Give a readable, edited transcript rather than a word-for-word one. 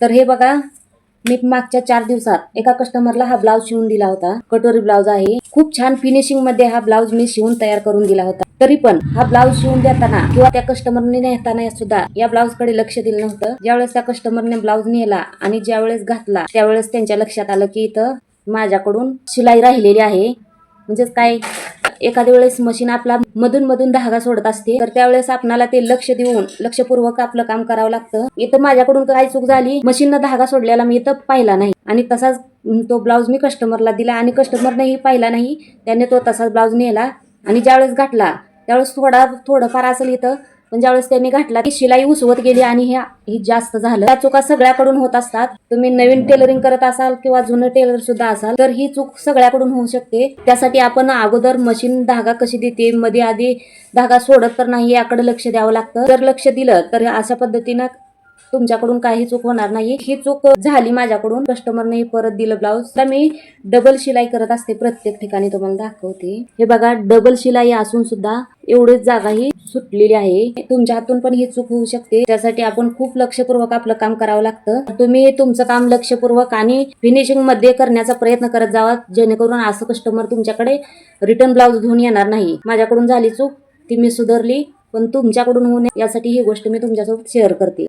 तर हे बघा, मी मागच्या 4 दिवसात एका कस्टमरला हा ब्लाउज शिवून दिला होता. कटोरी ब्लाउज आहे. खूप छान फिनिशिंग मध्ये हा ब्लाउज मी शिवून तयार करून दिला होता. तरी पण हा ब्लाउज शिवून देताना किंवा त्या कस्टमरने नेताना सुद्धा या ब्लाउज कडे लक्ष दिलं नव्हतं. ज्यावेळेस त्या कस्टमरने ब्लाउज नेला आणि ज्यावेळेस घातला त्यावेळेस त्यांच्या लक्षात आलं की इथं माझ्याकडून शिलाई राहिलेली आहे. म्हणजे काय, एखाद्या वेळेस मशीन आपला मधून मधून धागा सोडत असते, तर त्यावेळेस आपल्याला ते लक्ष देऊन लक्षपूर्वक आपलं काम करावं लागतं. इथं माझ्याकडून काय चूक झाली, मशीननं धागा सोडलेला मी इथं पाहिला नाही आणि तसाच तो ब्लाउज मी कस्टमरला दिला आणि कस्टमरनेही पाहिला नाही. त्याने तो तसाच ब्लाउज नेला आणि ज्यावेळेस घातला त्यावेळेस थोडंफार असेल इथं, पण ज्यावेळेस त्यांनी घातला की शिलाई उसवत गेली आणि ही जास्त झालं. त्या चुका सगळ्याकडून होत असतात. तुम्ही नवीन टेलरिंग करत असाल किंवा जुनं टेलर सुद्धा असाल तर ही चूक सगळ्याकडून होऊ शकते. त्यासाठी आपण अगोदर मशीन धागा कशी देते, मध्ये आधी धागा सोडत तर नाही याकडे लक्ष द्यावं लागतं. जर लक्ष दिलं तर अशा पद्धतीनं तुमच्याकडून काही चूक होणार नाही. ही चूक झाली माझ्याकडून. कस्टमरने परत दिलं ब्लाउज. तर मी डबल शिलाई करत असते प्रत्येक ठिकाणी, तुम्हाला दाखवते. हे बघा, डबल शिलाई असून सुद्धा एवढीच जागा ही सुटलेली आहे. तुमच्या हातून पण ही चूक होऊ शकते. त्यासाठी आपण खूप लक्षपूर्वक आपलं काम करावं लागतं. तुम्ही तुमचं काम लक्षपूर्वक आणि फिनिशिंग मध्ये करण्याचा प्रयत्न करत जावा, जेणेकरून असं कस्टमर तुमच्याकडे रिटर्न ब्लाउज घेऊन येणार नाही. माझ्याकडून झाली चूक, ती मी सुधारली, पण तुमच्याकडून होऊ नये यासाठी ही गोष्ट मी तुमच्यासोबत शेअर करते.